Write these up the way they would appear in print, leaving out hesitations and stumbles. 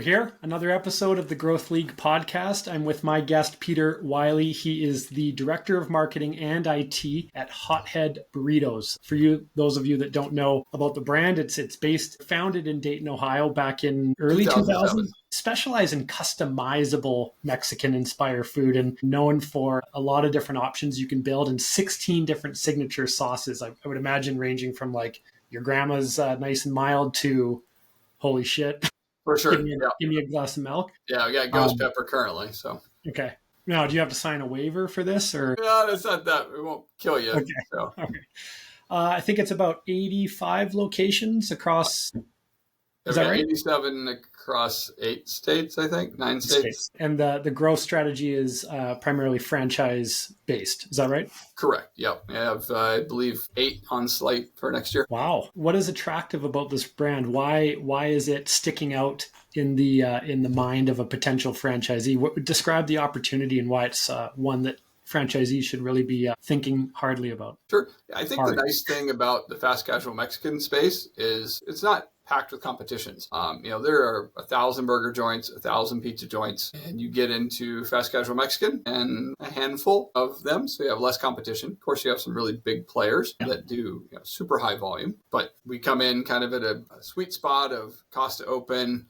here, another episode of the Growth League podcast. I'm with my guest, Peter Wiley. He is the Director of Marketing and IT at Hothead Burritos. For you, those of you that don't know about the brand, it's founded in Dayton, Ohio back in early 2000. Specialize in customizable Mexican-inspired food and known for a lot of different options you can build and 16 different signature sauces. I would imagine ranging from like your grandma's nice and mild to holy shit. For sure. Give me a glass of milk. Yeah, we got ghost pepper currently. So okay. Now, do you have to sign a waiver for this, or? No, it's not that. It won't kill you. Okay. So. Okay. I think it's about 85 locations across. Is that right? 87 across 8 states, I think, 9 states. And the growth strategy is primarily franchise based. Is that right? Correct. Yep. I have, I believe, 8 on slate for next year. Wow. What is attractive about this brand? Why is it sticking out in the mind of a potential franchisee? What would describe the opportunity and why it's one that franchisees should really be thinking hardly about? Sure. I think the nice thing about the fast casual Mexican space is it's not packed with competitions. There are 1,000 burger joints, 1,000 pizza joints, and you get into fast casual Mexican and a handful of them. So you have less competition. Of course, you have some really big players that do super high volume, but we come in kind of at a sweet spot of cost to open,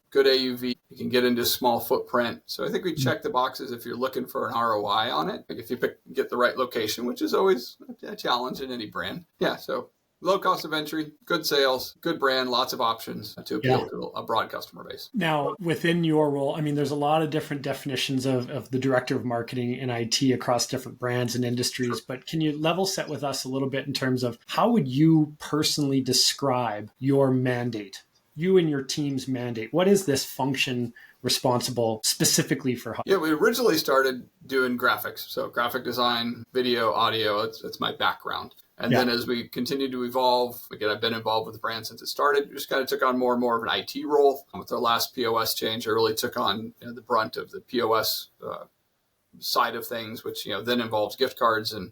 good AUV. You can get into small footprint. So I think we check the boxes if you're looking for an ROI on it. Like if you get the right location, which is always a challenge in any brand. Yeah. So low cost of entry, good sales, good brand, lots of options to appeal to a broad customer base. Now, within your role, there's a lot of different definitions of the director of marketing and IT across different brands and industries, sure. But can you level set with us a little bit in terms of how would you personally describe your mandate, you and your team's mandate? What is this function responsible specifically for? Yeah, we originally started doing graphics. So graphic design, video, audio, that's my background. And then as we continue to evolve, again, I've been involved with the brand since it started. We just kind of took on more and more of an IT role. With our last POS change, I really took on the brunt of the POS side of things, which then involves gift cards and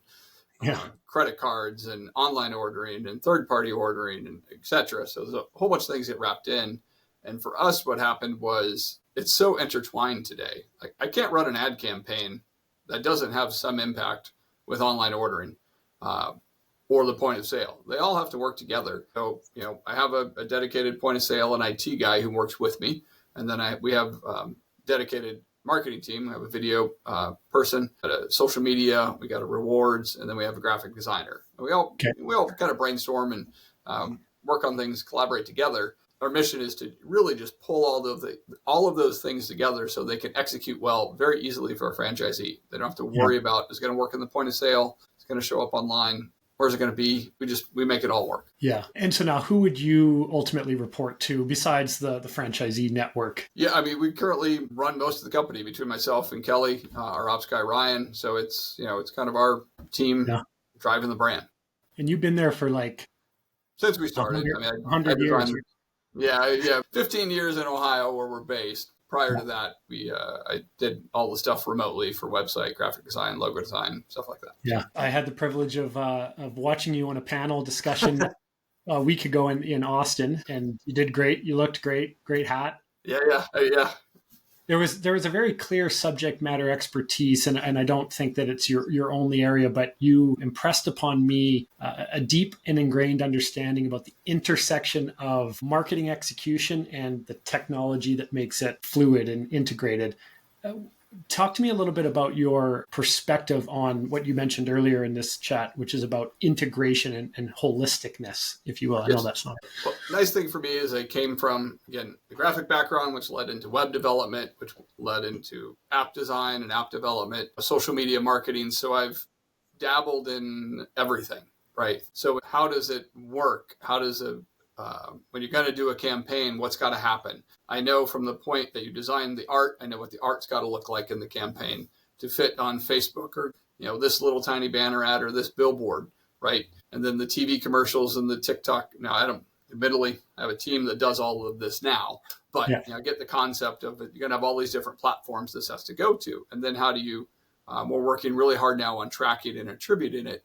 credit cards and online ordering and third-party ordering and et cetera. So there's a whole bunch of things get wrapped in. And for us, what happened was it's so intertwined today. Like I can't run an ad campaign that doesn't have some impact with online ordering. Or the point of sale. They all have to work together. So, I have a dedicated point of sale and IT guy who works with me. And then we have dedicated marketing team. We have a video person, a social media, we got a rewards, and then we have a graphic designer. And we all kind of brainstorm and work on things, collaborate together. Our mission is to really just pull all of those things together so they can execute well very easily for a franchisee. They don't have to worry about, is it going to work in the point of sale? It's going to show up online. Where's it going to be? We make it all work. Yeah. And so now who would you ultimately report to besides the franchisee network? Yeah. We currently run most of the company between myself and Kelly, our ops guy, Ryan. So it's kind of our team driving the brand. And you've been there for since we started. 100 years. 15 years in Ohio where we're based. Prior to that, I did all the stuff remotely for website, graphic design, logo design, stuff like that. Yeah, I had the privilege of watching you on a panel discussion a week ago in Austin, and you did great. You looked great. Great hat. Yeah. There was a very clear subject matter expertise, and I don't think that it's your only area, but you impressed upon me a deep and ingrained understanding about the intersection of marketing execution and the technology that makes it fluid and integrated. Talk to me a little bit about your perspective on what you mentioned earlier in this chat, which is about integration and holisticness, if you will. I know that's not. Well, nice thing for me is I came from, again, the graphic background, which led into web development, which led into app design and app development, social media marketing. So I've dabbled in everything, right? So how does it work? How does when you're going to do a campaign, what's got to happen? I know from the point that you design the art, I know what the art's got to look like in the campaign to fit on Facebook or, this little tiny banner ad or this billboard, right? And then the TV commercials and the TikTok. Now, admittedly, I have a team that does all of this now, but I get the concept of it. You're going to have all these different platforms this has to go to. And then how do you, we're working really hard now on tracking and attributing it.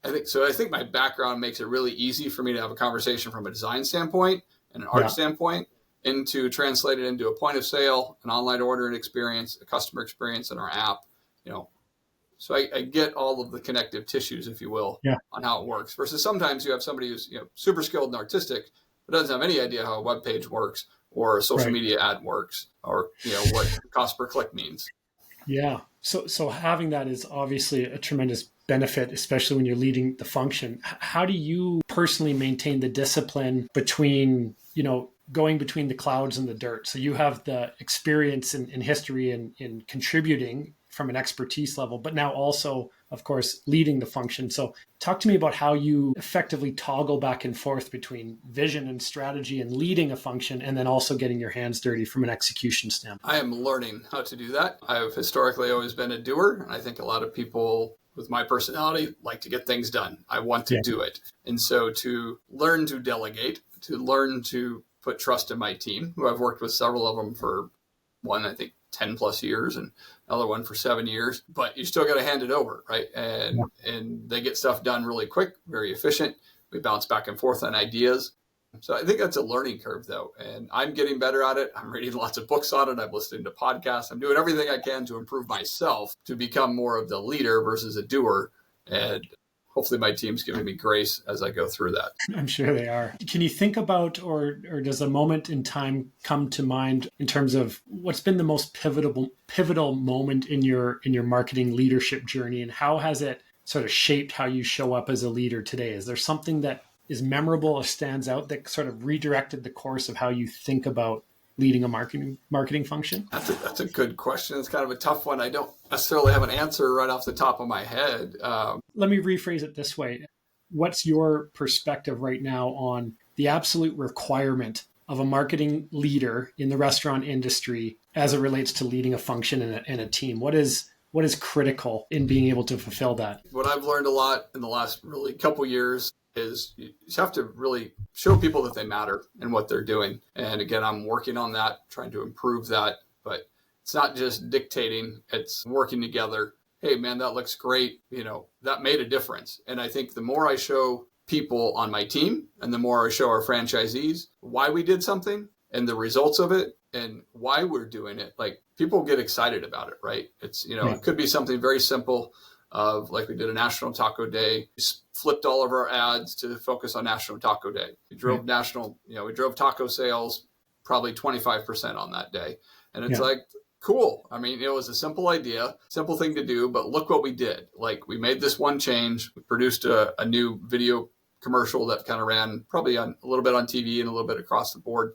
I think my background makes it really easy for me to have a conversation from a design standpoint and an art standpoint. into translated into a point of sale, an online ordering experience, a customer experience in our app, so I get all of the connective tissues, if you will, on how it works. Versus sometimes you have somebody who's super skilled and artistic, but doesn't have any idea how a web page works or a social media ad works, or what cost per click means. Yeah. So having that is obviously a tremendous benefit, especially when you're leading the function. How do you personally maintain the discipline between going between the clouds and the dirt? So you have the experience in history and in contributing from an expertise level, but now also, of course, leading the function. So talk to me about how you effectively toggle back and forth between vision and strategy and leading a function, and then also getting your hands dirty from an execution standpoint. I am learning how to do that. I've historically always been a doer, and I think a lot of people with my personality like to get things done. I want to do it. And so to learn to delegate, to learn to put trust in my team, who I've worked with several of them for one, I think, 10 plus years, and another one for 7 years, but you still got to hand it over, right? And they get stuff done really quick, very efficient. We bounce back and forth on ideas. So I think that's a learning curve, though. And I'm getting better at it. I'm reading lots of books on it. I'm listening to podcasts. I'm doing everything I can to improve myself, to become more of the leader versus a doer. And hopefully my team's giving me grace as I go through that. I'm sure they are. Can you think about, or does a moment in time come to mind in terms of what's been the most pivotal moment in your marketing leadership journey, and how has it sort of shaped how you show up as a leader today? Is there something that is memorable or stands out that sort of redirected the course of how you think about leading a marketing function? That's a good question. It's kind of a tough one. I don't necessarily have an answer right off the top of my head. Let me rephrase it this way. What's your perspective right now on the absolute requirement of a marketing leader in the restaurant industry as it relates to leading a function and a team? What is critical in being able to fulfill that? What I've learned a lot in the last really couple years is you have to really show people that they matter and what they're doing. And again, I'm working on that, trying to improve that, but it's not just dictating, it's working together. Hey man, that looks great. That made a difference. And I think the more I show people on my team and the more I show our franchisees why we did something and the results of it and why we're doing it, like people get excited about it, right? It's, It could be something very simple of like we did a National Taco Day, we flipped all of our ads to focus on National Taco Day. We drove we drove taco sales probably 25% on that day. And it's like, cool. I mean, it was a simple idea, simple thing to do, but look what we did. Like we made this one change. We produced a new video commercial that kind of ran probably a little bit on TV and a little bit across the board.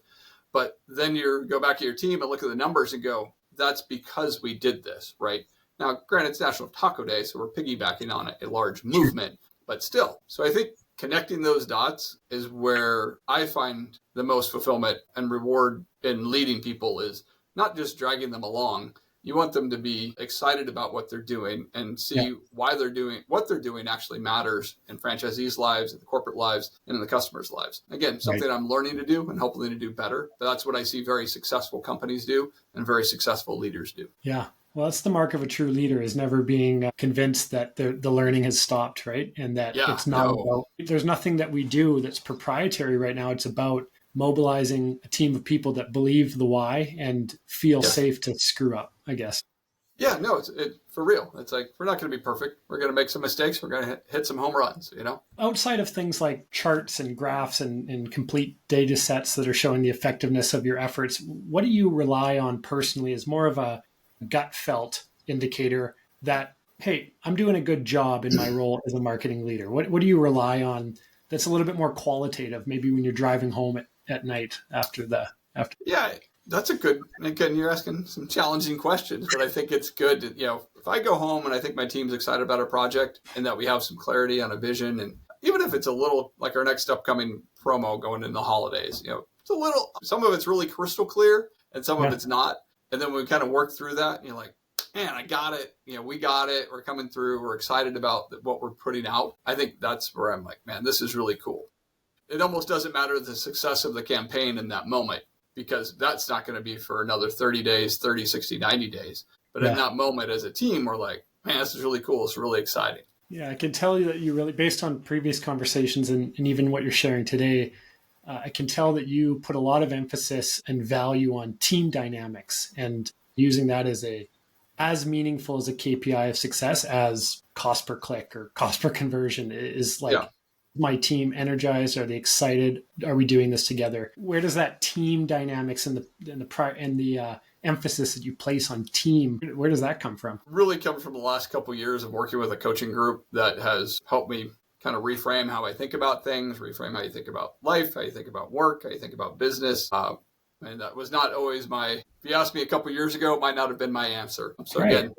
But then you go back to your team and look at the numbers and go, that's because we did this, right? Now, granted, it's National Taco Day, so we're piggybacking on a large movement, but still. So I think connecting those dots is where I find the most fulfillment and reward in leading people, is not just dragging them along. You want them to be excited about what they're doing and see why they're doing what they're doing actually matters in franchisees' lives, in the corporate lives, and in the customers' lives. Again, something I'm learning to do and hoping to do better. But that's what I see very successful companies do and very successful leaders do. Yeah. Well, that's the mark of a true leader, is never being convinced that the learning has stopped, right? And that it's not about, there's nothing that we do that's proprietary right now. It's about mobilizing a team of people that believe the why and feel safe to screw up, I guess. Yeah, no, it's for real. It's like, we're not going to be perfect. We're going to make some mistakes. We're going to hit some home runs, Outside of things like charts and graphs and complete data sets that are showing the effectiveness of your efforts, what do you rely on personally as more of a gut felt indicator that, hey, I'm doing a good job in my role as a marketing leader? What do you rely on that's a little bit more qualitative, maybe when you're driving home at night after? Yeah, that's a good, and again, you're asking some challenging questions, but I think it's good to, if I go home and I think my team's excited about a project and that we have some clarity on a vision, and even if it's a little like our next upcoming promo going into the holidays, it's a little, some of it's really crystal clear and some of it's not. And then we kind of work through that and you're like, man, I got it. We got it. We're coming through. We're excited about what we're putting out. I think that's where I'm like, man, this is really cool. It almost doesn't matter the success of the campaign in that moment, because that's not going to be for another 30 days, 30, 60, 90 days. But in that moment as a team, we're like, man, this is really cool. It's really exciting. Yeah, I can tell you that you really, based on previous conversations and even what you're sharing today, I can tell that you put a lot of emphasis and value on team dynamics and using that as meaningful as a KPI of success as cost per click or cost per conversion is like, Yeah. my team energized? Are they excited? Are we doing this together? Where does that team dynamics and the emphasis that you place on team, where does that come from? Really comes from the last couple of years of working with a coaching group that has helped me kind of reframe how I think about things, reframe how you think about life, how you think about work, how you think about business. And that was not always if you asked me a couple of years ago, it might not have been my answer. So again,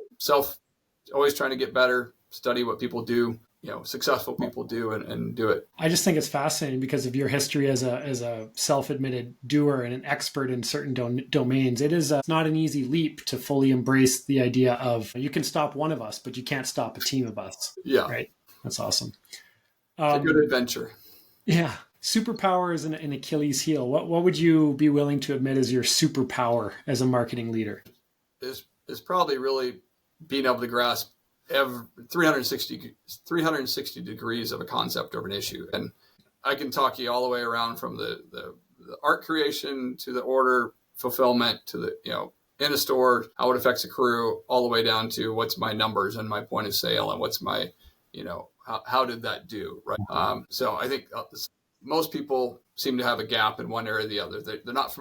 always trying to get better, study what people do, successful people do and do it. I just think it's fascinating because of your history as a self-admitted doer and an expert in certain domains. It's not an easy leap to fully embrace the idea of you can stop one of us, but you can't stop a team of us. Yeah. Right. That's awesome. It's a good adventure. Yeah. Superpower is an Achilles heel. What would you be willing to admit is your superpower as a marketing leader? Is probably really being able to grasp 360 degrees of a concept or an issue. And I can talk you all the way around from the art creation to the order fulfillment to the, in a store, how it affects a crew, all the way down to what's my numbers and my point of sale and what's my, how did that do? Right. So I think most people seem to have a gap in one area or the other. They're not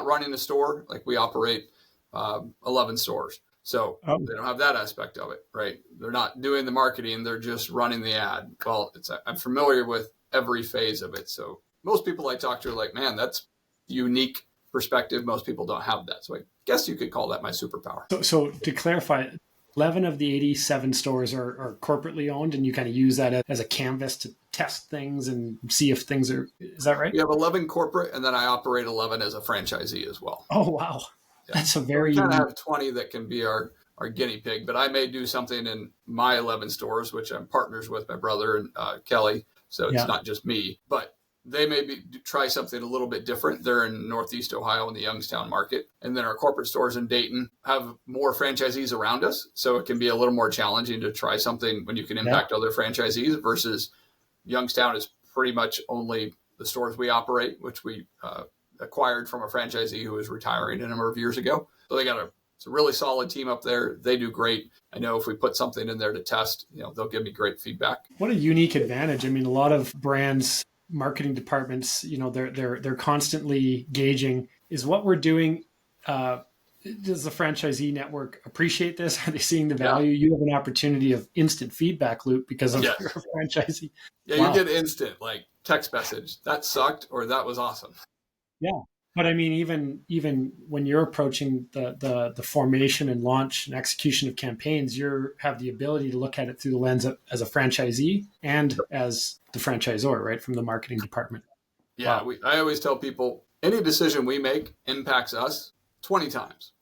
running a store like we operate 11 stores. So they don't have that aspect of it, right? They're not doing the marketing. They're just running the ad. Well, I'm familiar with every phase of it. So most people I talk to are like, man, that's unique perspective. Most people don't have that. So I guess you could call that my superpower. So to clarify, 11 of the 87 stores are corporately owned, and you kind of use that as a canvas to test things and see if things is that right? We have 11 corporate, and then I operate 11 as a franchisee as well. Oh, wow. Yeah. That's a very... We kind of have 20 that can be our guinea pig, but I may do something in my 11 stores, which I'm partners with my brother and Kelly. So it's not just me, but they may try something a little bit different. They're in Northeast Ohio in the Youngstown market. And then our corporate stores in Dayton have more franchisees around us. So it can be a little more challenging to try something when you can impact other franchisees versus Youngstown is pretty much only the stores we operate, which we acquired from a franchisee who was retiring a number of years ago. So they got it's a really solid team up there. They do great. I know if we put something in there to test, they'll give me great feedback. What a unique advantage. I mean, a lot of brands, marketing departments, they're constantly gauging, is what we're doing, does the franchisee network appreciate this? Are they seeing the value? Yeah. You have an opportunity of instant feedback loop because of your franchisee. Yeah, wow. You get instant, like text message, that sucked or that was awesome. Yeah. But I mean, even when you're approaching the formation and launch and execution of campaigns, you have the ability to look at it through the lens of, as a franchisee and as the franchisor, right, from the marketing department. Yeah, wow. I always tell people, any decision we make impacts us 20 times.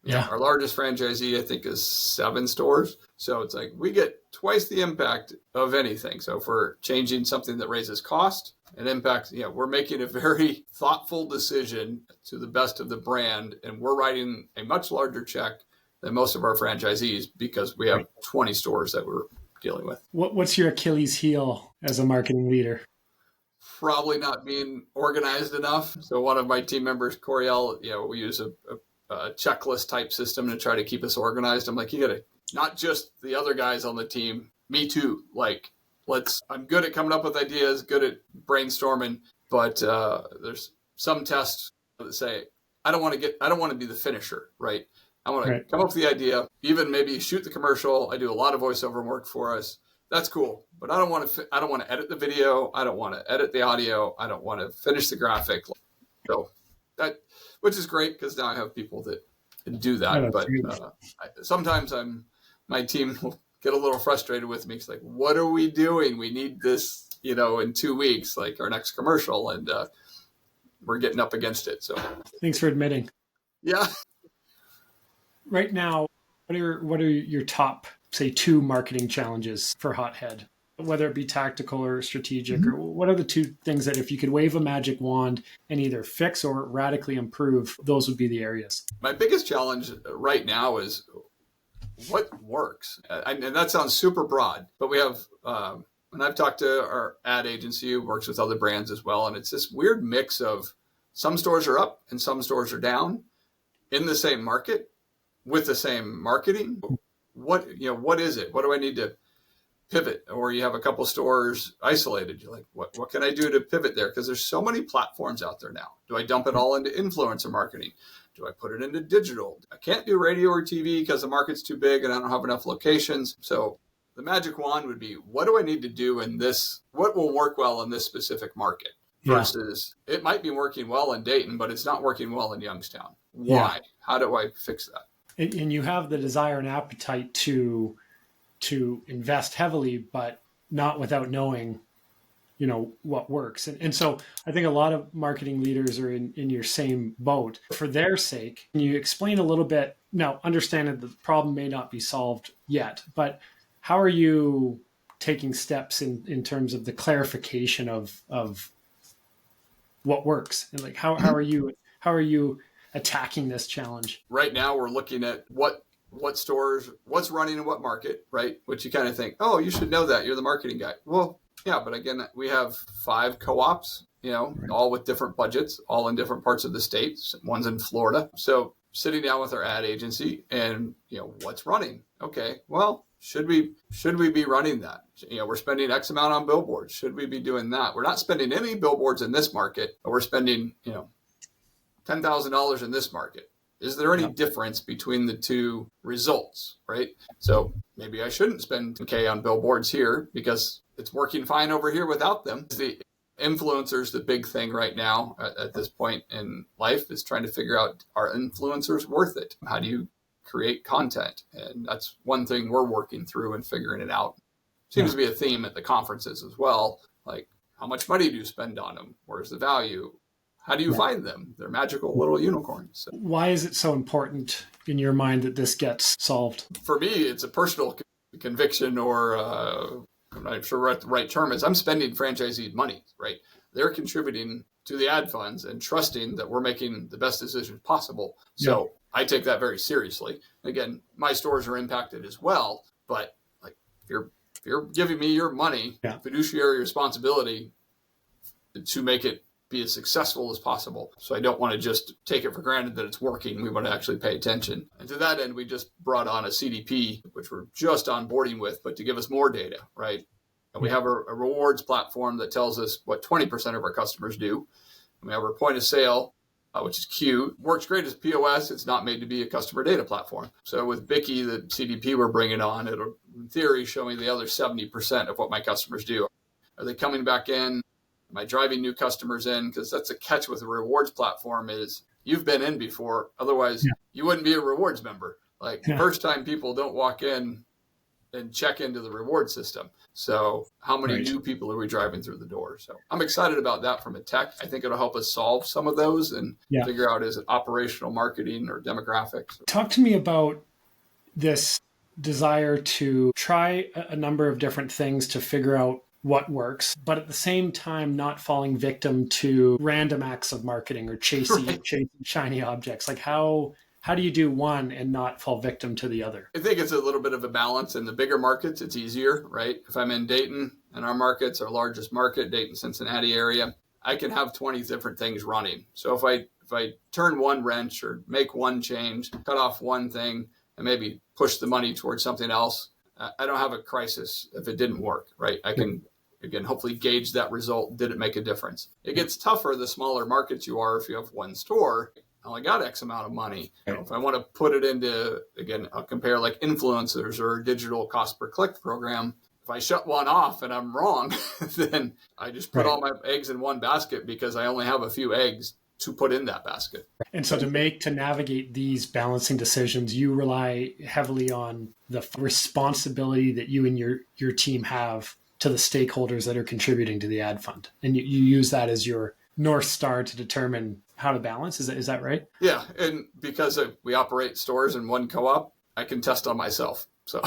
Yeah. Our largest franchisee, I think, is 7 stores. So it's like we get twice the impact of anything. So if we're changing something that raises cost, it impacts, we're making a very thoughtful decision to the best of the brand. And we're writing a much larger check than most of our franchisees because we have 20 stores that we're dealing with. What's your Achilles heel as a marketing leader? Probably not being organized enough. So one of my team members, Coriel, we use a checklist type system to try to keep us organized. I'm like, you gotta, not just the other guys on the team, me too. Like, I'm good at coming up with ideas, good at brainstorming, but there's some tests that say, I don't want to be the finisher, right? I want to come up with the idea, even maybe shoot the commercial. I do a lot of voiceover work for us. That's cool. But I don't want to edit the video. I don't want to edit the audio. I don't want to finish the graphic. So which is great because now I have people that can do that. But sometimes my team will get a little frustrated with me. It's like, what are we doing? We need this, in 2 weeks, like our next commercial, and we're getting up against it. So thanks for admitting. Yeah. Right now, what are your top, say, 2 marketing challenges for Hothead? Whether it be tactical or strategic, or what are the 2 things that if you could wave a magic wand and either fix or radically improve, those would be the areas? My biggest challenge right now is what works. And that sounds super broad, but we have And I've talked to our ad agency who works with other brands as well. And it's this weird mix of some stores are up and some stores are down in the same market with the same marketing. What is it? What do I need to pivot? Or you have a couple stores isolated. You're like, what can I do to pivot there? Because there's so many platforms out there now. Do I dump it all into influencer marketing? Do I put it into digital? I can't do radio or TV because the market's too big and I don't have enough locations. So the magic wand would be, what do I need to do in this? What will work well in this specific market? Versus it might be working well in Dayton, but it's not working well in Youngstown. Why? Yeah. How do I fix that? And you have the desire and appetite to invest heavily, but not without knowing, what works. And so I think a lot of marketing leaders are in your same boat. For their sake, can you explain a little bit, now understanding that the problem may not be solved yet, but how are you taking steps in terms of the clarification of what works? And like, how are you attacking this challenge? Right now, we're looking at what stores, what's running in what market, right? Which you kind of think, oh, you should know that. You're the marketing guy. Well, yeah, but again, we have 5 co-ops, all with different budgets, all in different parts of the state. One's in Florida. So sitting down with our ad agency and, what's running? Okay, well, should we be running that? We're spending X amount on billboards. Should we be doing that? We're not spending any billboards in this market, but we're spending, $10,000 in this market. Is there any difference between the two results, right? So maybe I shouldn't spend $10K on billboards here because it's working fine over here without them. The influencers, the big thing right now at this point in life is trying to figure out, are influencers worth it? How do you create content? And that's one thing we're working through and figuring it out. Seems to be a theme at the conferences as well. Like, how much money do you spend on them? Where's the value? How do you find them? They're magical little unicorns. So, why is it so important in your mind that this gets solved? For me, it's a personal conviction, or I'm not sure what the right term is. I'm spending franchisee money, right? They're contributing to the ad funds and trusting that we're making the best decisions possible. So I take that very seriously. Again, my stores are impacted as well, but like if you're giving me your money, fiduciary responsibility to make it be as successful as possible. So I don't want to just take it for granted that it's working. We want to actually pay attention. And to that end, we just brought on a CDP, which we're just onboarding with, but to give us more data, right? And we have a rewards platform that tells us what 20% of our customers do. And we have our point of sale, which is cute. Works great as POS. It's not made to be a customer data platform. So with Bickey, the CDP we're bringing on, it'll, in theory, show me the other 70% of what my customers do. Are they coming back in? Am I driving new customers in? Because that's a catch with a rewards platform is you've been in before. Otherwise, you wouldn't be a rewards member. Like first time people don't walk in and check into the reward system. So how many new people are we driving through the door? So I'm excited about that from a tech. I think it'll help us solve some of those and figure out, is it operational marketing or demographics? Talk to me about this desire to try a number of different things to figure out what works, but at the same time, not falling victim to random acts of marketing or chasing shiny objects. Like how do you do one and not fall victim to the other? I think it's a little bit of a balance. In the bigger markets, it's easier, right? If I'm in Dayton and our market's our largest market, Dayton, Cincinnati area, I can have 20 different things running. So if I turn one wrench or make one change, cut off one thing and maybe push the money towards something else, I don't have a crisis if it didn't work, right? I can, again, hopefully gauge that result. Did it make a difference? It gets tougher the smaller markets you are. If you have one store, I only got X amount of money. If I want to put it into, again, I'll compare like influencers or a digital cost per click program. If I shut one off and I'm wrong, then I just put all my eggs in one basket because I only have a few eggs to put in that basket. And so to navigate these balancing decisions, you rely heavily on the responsibility that you and your team have to the stakeholders that are contributing to the ad fund. And you use that as your North Star to determine how to balance. Is that right? Yeah. And because we operate stores in one co-op, I can test on myself. So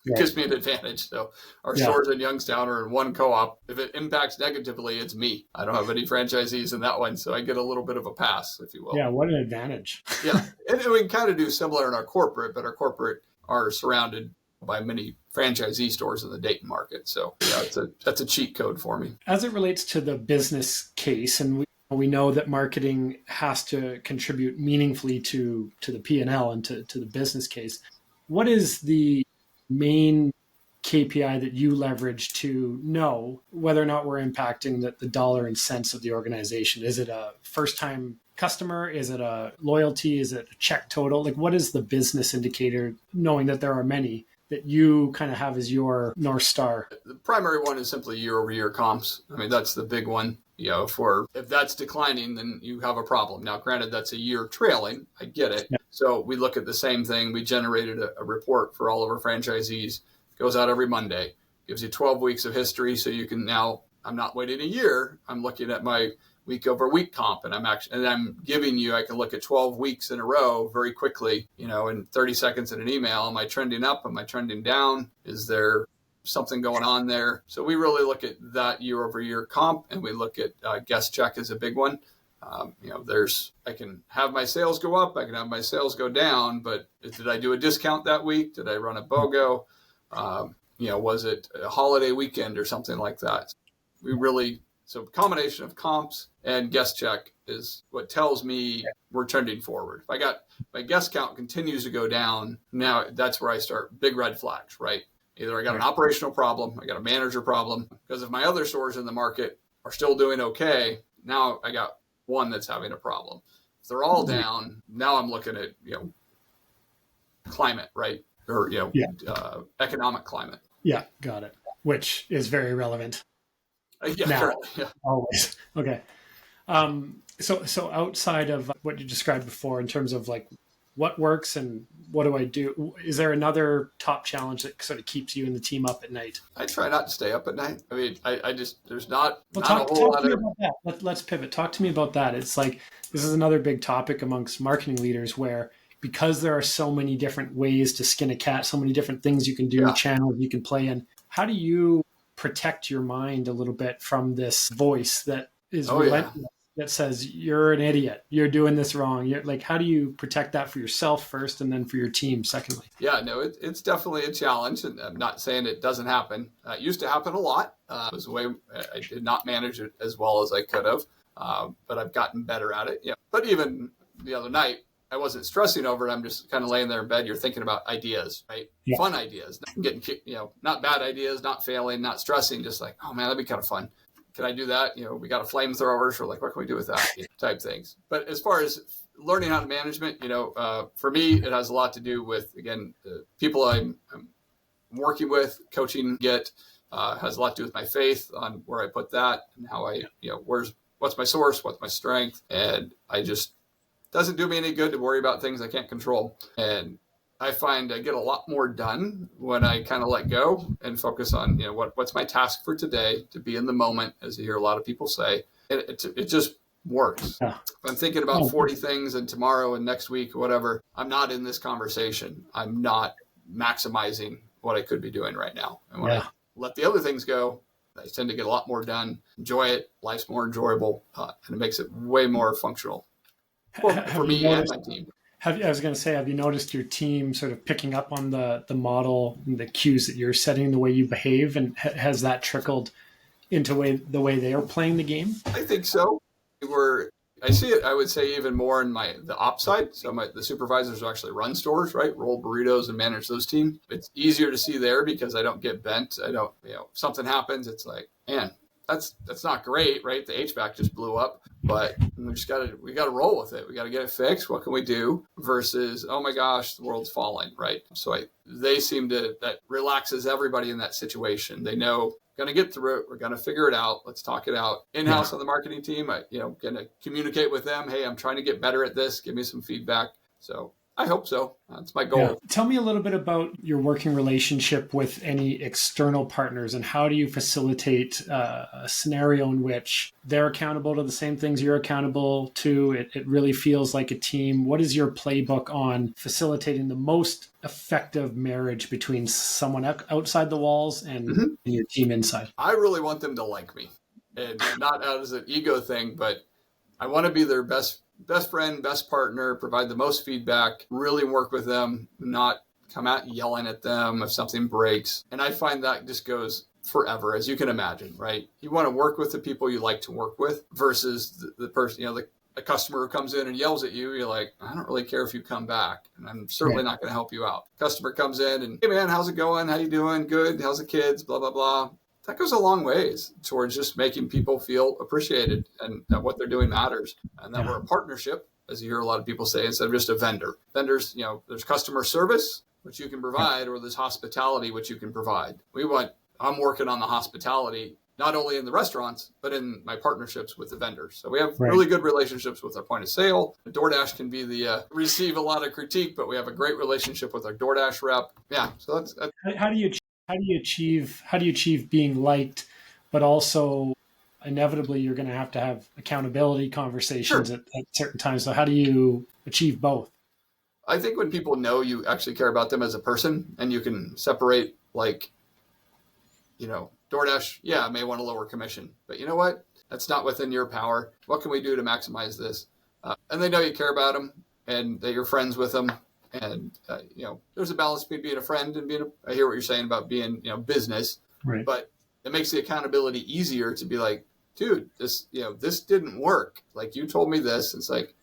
it gives me an advantage. So our stores in Youngstown are in one co-op. If it impacts negatively, it's me. I don't have any franchisees in that one. So I get a little bit of a pass, if you will. Yeah. What an advantage. Yeah. And we can kind of do similar in our corporate, but our corporate are surrounded by many franchisee stores in the Dayton market. So yeah, that's a cheat code for me. As it relates to the business case, and we know that marketing has to contribute meaningfully to the P&L and to the business case. What is the main KPI that you leverage to know whether or not we're impacting the dollar and cents of the organization? Is it a first-time customer? Is it a loyalty? Is it a check total? Like, what is the business indicator, knowing that there are many, that you kind of have as your North Star? The primary one is simply year-over-year comps. I mean, that's the big one. If that's declining, then you have a problem. Now, granted, that's a year trailing. I get it. Yeah. So we look at the same thing. We generated a report for all of our franchisees. It goes out every Monday. Gives you 12 weeks of history. So you can now, I'm not waiting a year. I'm looking at my week over week comp, and I'm giving you, I can look at 12 weeks in a row very quickly, in 30 seconds in an email. Am I trending up? Am I trending down? Is there something going on there? So we really look at that year over year comp, and we look at guest check as a big one. I can have my sales go up, I can have my sales go down, but did I do a discount that week? Did I run a BOGO? Was it a holiday weekend or something like that? So a combination of comps and guest check is what tells me we're trending forward. If I got my guest count continues to go down, now that's where I start big red flags, right? Either I got an operational problem, I got a manager problem, because if my other stores in the market are still doing okay, now I got one that's having a problem. If they're all down, now I'm looking at, climate, right? Or, economic climate. Yeah, got it. Which is very relevant. Now, always. Okay. So outside of what you described before in terms of like what works and what do I do, is there another top challenge that sort of keeps you and the team up at night? I try not to stay up at night. I mean, there's not a whole lot of... About that. Let's pivot. Talk to me about that. It's like, this is another big topic amongst marketing leaders where, because there are so many different ways to skin a cat, so many different things you can do, channels you can play in, how do you protect your mind a little bit from this voice that is relentless, that says you're an idiot, you're doing this wrong? You're like, how do you protect that for yourself first and then for your team secondly? Yeah, no, it's definitely a challenge, and I'm not saying it doesn't happen. It used to happen a lot. It was a way I did not manage it as well as I could have, but I've gotten better at it. Yeah, but even the other night, I wasn't stressing over it. I'm just kind of laying there in bed. You're thinking about ideas, right? Yeah. Fun ideas, not bad ideas, not failing, not stressing, just like, oh man, that'd be kind of fun. Can I do that? We got a flamethrower, so like, what can we do with that? Type things. But as far as learning how to management, for me, it has a lot to do with, again, the people I'm working with, coaching, has a lot to do with my faith on where I put that and how I, what's my source, what's my strength. And doesn't do me any good to worry about things I can't control. And I find I get a lot more done when I kind of let go and focus on, what's my task for today, to be in the moment, as you hear a lot of people say. It just works. Yeah. If I'm thinking about 40 things and tomorrow and next week or whatever, I'm not in this conversation. I'm not maximizing what I could be doing right now. And when I let the other things go, I tend to get a lot more done, enjoy it. Life's more enjoyable, and it makes it way more functional. For me and my team. I was going to say, have you noticed your team sort of picking up on the model and the cues that you're setting, the way you behave, and has that trickled into the way they are playing the game? I think so. I see it, I would say, even more in the ops side. So the supervisors who actually run stores, right? Roll burritos and manage those teams. It's easier to see there because I don't get bent. I don't, if something happens, it's like, man, that's not great, right? The HVAC just blew up, but we got to roll with it. We got to get it fixed. What can we do? Versus, oh my gosh, the world's falling, right? So that relaxes everybody in that situation. They know, going to get through it. We're going to figure it out. Let's talk it out in-house on the marketing team. Going to communicate with them. Hey, I'm trying to get better at this. Give me some feedback. So I hope so. That's my goal. Yeah. Tell me a little bit about your working relationship with any external partners, and how do you facilitate a scenario in which they're accountable to the same things you're accountable to? It really feels like a team. What is your playbook on facilitating the most effective marriage between someone outside the walls and your team inside? I really want them to like me, and not as an ego thing, but I want to be their best friend, best partner, provide the most feedback, really work with them, not come out yelling at them if something breaks. And I find that just goes forever, as you can imagine, right? You want to work with the people you like to work with versus the person, a customer who comes in and yells at you. You're like, I don't really care if you come back, and I'm certainly not going to help you out. Customer comes in and, hey man, how's it going? How you doing? Good. How's the kids? Blah, blah, blah. That goes a long ways towards just making people feel appreciated and that what they're doing matters, and that we're a partnership, as you hear a lot of people say, instead of just a vendor. Vendors, there's customer service, which you can provide, or there's hospitality, which you can provide. I'm working on the hospitality, not only in the restaurants, but in my partnerships with the vendors. So we have really good relationships with our point of sale. DoorDash can be receive a lot of critique, but we have a great relationship with our DoorDash rep. Yeah. So that's how do you achieve being liked, but also inevitably you're going to have accountability conversations at certain times. So how do you achieve both? I think when people know you actually care about them as a person, and you can separate, DoorDash, I may want to lower commission, but you know what? That's not within your power. What can we do to maximize this? And they know you care about them and that you're friends with them. And, there's a balance between being a friend and I hear what you're saying about being, business, right? But it makes the accountability easier to be like, dude, this didn't work. Like, you told me this. It's like,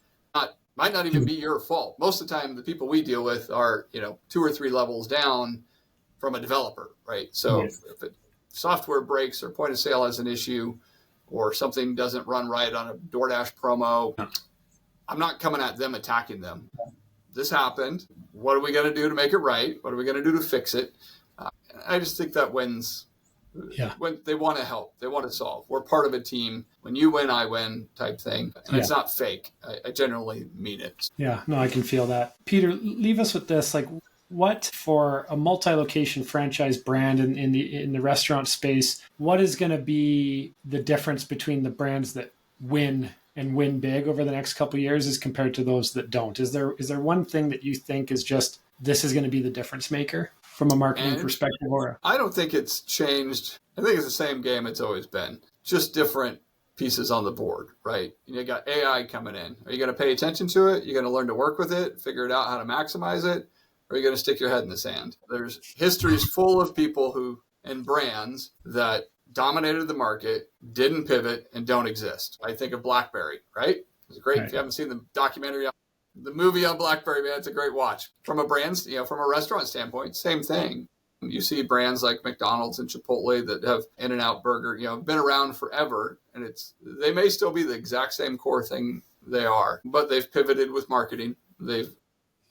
might not even be your fault. Most of the time, the people we deal with are, 2 or 3 levels down from a developer, right? So if software breaks or point of sale has an issue or something doesn't run right on a DoorDash promo, I'm not coming at them, attacking them. This happened. What are we going to do to make it right? What are we going to do to fix it? I just think that wins. When they want to help, they want to solve. We're part of a team. When you win, I win type thing. And it's not fake. I generally mean it. Yeah, no, I can feel that. Peter, leave us with this. What for a multi-location franchise brand in the restaurant space, what is going to be the difference between the brands that win and win big over the next couple of years as compared to those that don't? Is there one thing that you think is just, this is going to be the difference maker from a marketing perspective? I don't think it's changed. I think it's the same game it's always been, just different pieces on the board, right? You got AI coming in. Are you going to pay attention to it? You're going to learn to work with it, figure it out how to maximize it? Or are you going to stick your head in the sand? There's history's full of people and brands that dominated the market, didn't pivot, and don't exist. I think of BlackBerry, right? It's great. Right. If you haven't seen the documentary, the movie on BlackBerry, man, it's a great watch. From a brand, from a restaurant standpoint, same thing. You see brands like McDonald's and Chipotle that have In-N-Out Burger, been around forever, and they may still be the exact same core thing they are, but they've pivoted with marketing. They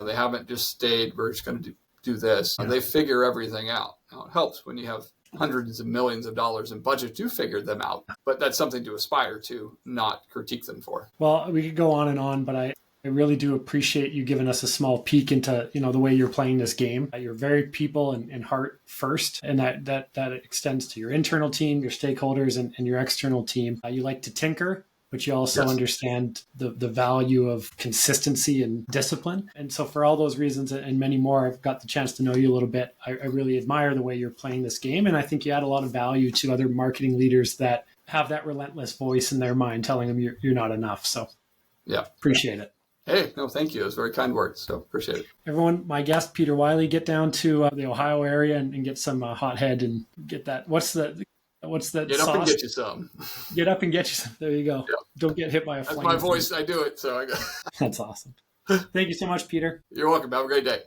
haven't just stayed, we're just going to do this. Yeah. They figure everything out. Now, it helps when you have hundreds of millions of dollars in budget to figure them out, but that's something to aspire to, not critique them for. Well, we could go on, but I really do appreciate you giving us a small peek into, the way you're playing this game. You're very people and heart first, and that extends to your internal team, your stakeholders, and your external team. You like to tinker, but you also understand the value of consistency and discipline. And so for all those reasons and many more, I've got the chance to know you a little bit. I really admire the way you're playing this game. And I think you add a lot of value to other marketing leaders that have that relentless voice in their mind telling them you're not enough. So appreciate it. Hey, no, thank you. It was very kind words. So appreciate it. Everyone, my guest, Peter Wiley, get down to the Ohio area and get some Hothead and get that. What's that Get sauce? Up and get you some. Get up and get you some. There you go. Yeah. Don't get hit by a flame. That's my voice. I do it. So I got. That's awesome. Thank you so much, Peter. You're welcome. Have a great day.